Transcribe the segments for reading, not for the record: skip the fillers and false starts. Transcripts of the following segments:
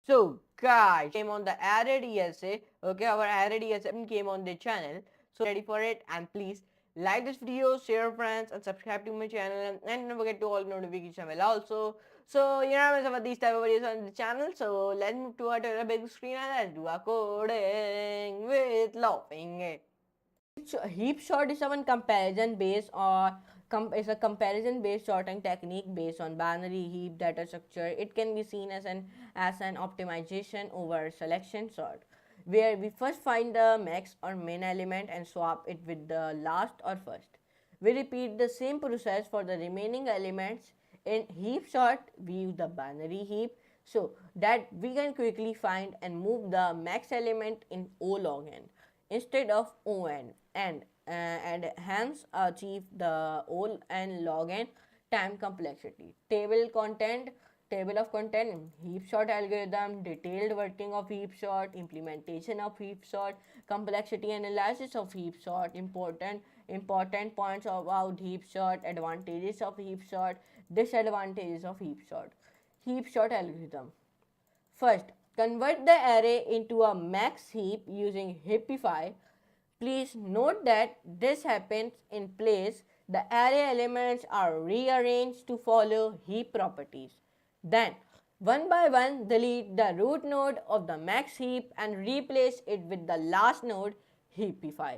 So guys, came on the array DSA. Okay, our array DSA came on the channel. So ready for it, and please like this video, share friends, and subscribe to my channel, and don't forget to all notification bell also. So you know some of these type of videos on the channel. So let's move to a big screen and let's do a coding with laughing. So heap sort is one comparison based or is a comparison based sorting technique based on binary heap data structure. It can be seen as an optimization over selection sort, where we first find the max or min element and swap it with the last or first. We repeat the same process for the remaining elements. In heap sort, we use the binary heap so that we can quickly find and move the max element in O log n instead of on and hence achieve the O and log n time complexity. Table of content, heap sort algorithm, detailed working of heap sort, implementation of heap sort, complexity analysis of heap sort, important points about heap sort, advantages of heap sort, disadvantages of heap sort algorithm. First, convert the array into a max heap using Heapify. Please note that this happens in place. The array elements are rearranged to follow heap properties. Then, one by one, delete the root node of the max heap and replace it with the last node, Heapify.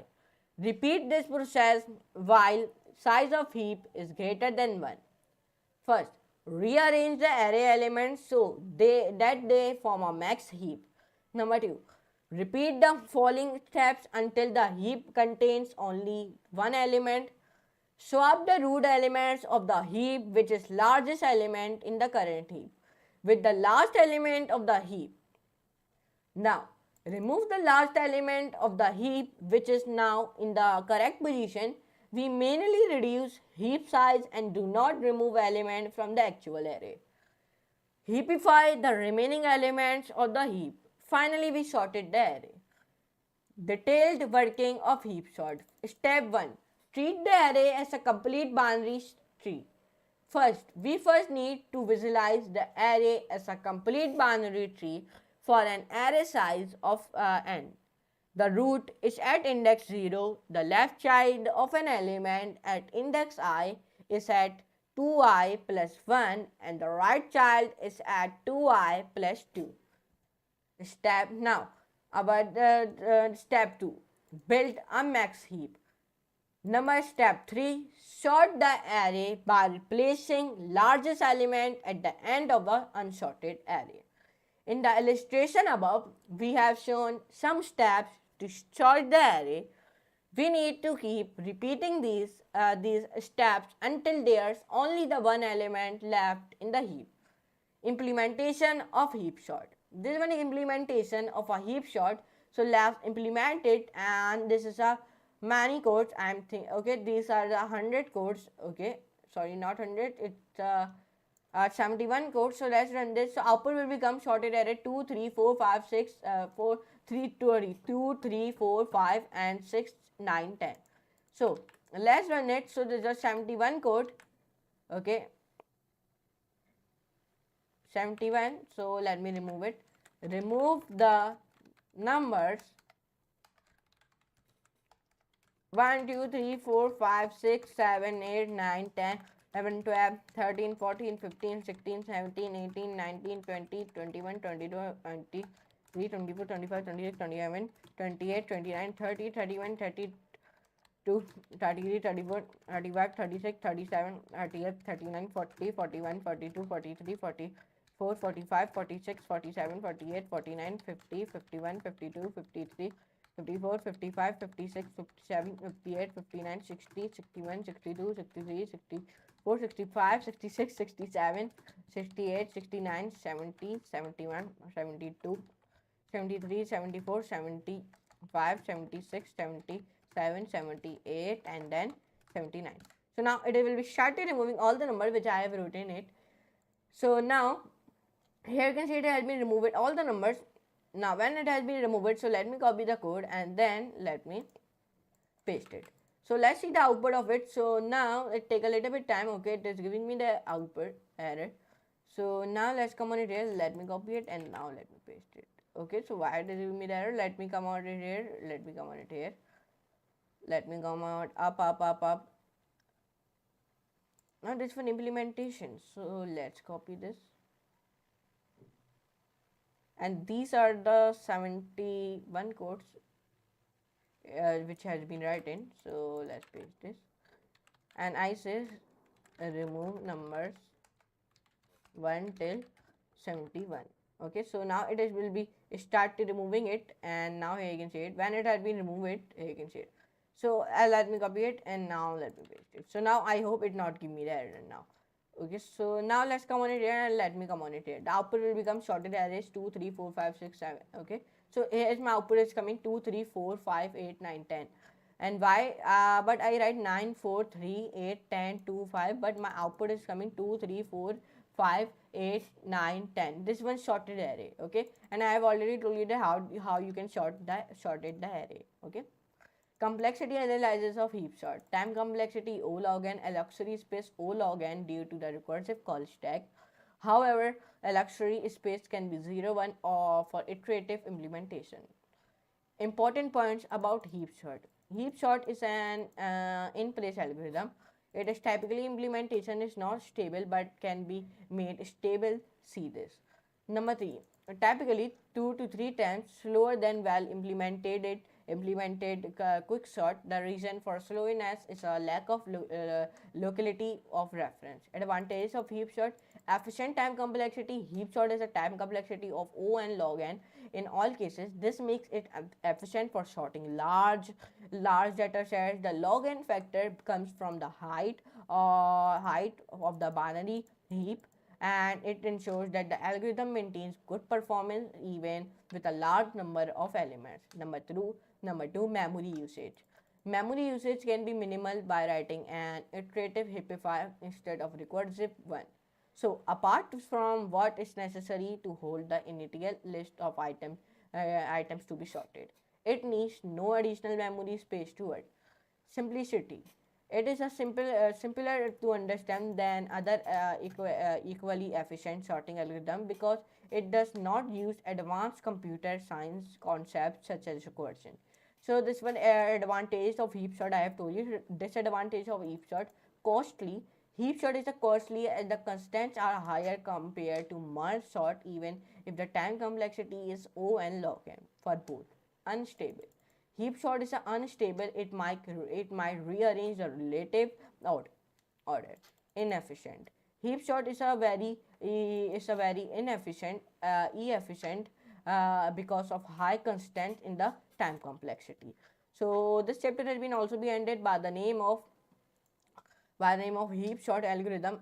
Repeat this process while size of heap is greater than 1. First, rearrange the array elements so that they form a max heap. Number 2, repeat the following steps until the heap contains only one element. Swap the root elements of the heap, which is largest element in the current heap, with the last element of the heap. Now, remove the last element of the heap which is now in the correct position. We manually reduce heap size and do not remove element from the actual array. Heapify the remaining elements of the heap. Finally, we sorted the array. Detailed working of heap sort. Step 1. Treat the array as a complete binary tree. We first need to visualize the array as a complete binary tree for an array size of n. The root is at index 0, the left child of an element at index I is at 2i plus 1 and the right child is at 2i plus 2. Step 2. Build a max heap. Step 3. Sort the array by replacing largest element at the end of the unsorted array. In the illustration above, we have shown some steps to sort the array. We need to keep repeating these steps until there's only the one element left in the heap. Implementation of heap sort. This one is implementation of a heap sort. So let's implement it, and this is a many codes. Okay, these are the 100 codes. Okay, sorry, not 100. It's 71 codes. So let's run this. So output will become sorted array 2, 3, 4, 5, 6, 4, 3, 2, 3, 4, 5, and 6, 9, 10. So let's run it. So there's a 71 code. Okay, 71. So let me remove it. Remove the numbers 1, 2, 3, 4, 5, 6, 7, 8, 9, 10, 11, 12, 13, 14, 15, 16, 17, 18, 19, 20, 21, 22, 23, 24, 25, 26, 27, 28, 29, 30, 31, 32, 33, 34, 35, 36, 37, 38, 39, 40, 41, 42, 43, 44, 45, 46, 47, 48, 49, 50, 51, 52, 53, 54, 55, 56, 57, 58, 59, 60, 61, 62, 63, 64, 65, 66, 67, 68, 69, 70, 71, 72, 73, 74, 75, 76, 77, 78, and then 79. So now it will be started removing all the numbers which I have written it. So now here you can see it has been removed all the numbers. Now when it has been removed, so let me copy the code and then let me paste it. So let's see the output of it. So now it take a little bit time. Okay, it is giving me the output error. So now let's come on it here. Let me copy it and now let me paste it. Okay, so why does it give me the error? Let me come on it here. Let me come on it here. Let me come out up. Now this for implementation. So let's copy this. And these are the 71 codes which has been written. So let's paste this. And I say remove numbers 1 till 71. Okay, so now it is will be started removing it, and now here you can see it. When it has been removed, here you can see it. So let me copy it and now let me paste it. So now I hope it not give me the error now. Okay, so now let's come on it here and let me come on it here. The output will become sorted arrays 2, 3, 4, 5, 6, 7. Okay, so here is my output is coming 2, 3, 4, 5, 8, 9, 10. And why? But I write 9, 4, 3, 8, 10, 2, 5. But my output is coming 2, 3, 4, 5, 8, 9, 10. This one sorted array. Okay, and I have already told you that how you can sorted the array. Okay. Complexity analysis of heap sort. Time complexity O log n, alloxary space O log n due to the recursive call stack. However, alloxary space can be 0, 1 or for iterative implementation. Important points about heap sort. Heap sort is an in-place algorithm. It is typically implementation is not stable but can be made stable. See this. Number 3. Typically 2 to 3 times slower than well implemented quick sort. The reason for slowness is a lack of locality of reference. Advantages of heap sort. Efficient time complexity. Heap sort is a time complexity of O n log n. In all cases, this makes it efficient for sorting large data sets. The log n factor comes from the height of the binary heap, and it ensures that the algorithm maintains good performance even with a large number of elements. Number two, memory usage. Memory usage can be minimal by writing an iterative heapifier instead of recursive one. So apart from what is necessary to hold the initial list of items to be sorted, it needs no additional memory space to it. Simplicity. It is a simpler to understand than other equally efficient sorting algorithm because it does not use advanced computer science concepts such as recursion. So this one advantage of heap sort I have told you. Disadvantage of heap sort, costly. Heap sort is a costly and the constants are higher compared to merge sort even if the time complexity is O and log n for both. Unstable. Heap sort is unstable. It might rearrange the relative order. Inefficient. Heap sort is a very inefficient, efficient because of high constant in the time complexity. So this chapter has been also be ended by the name of heap sort algorithm.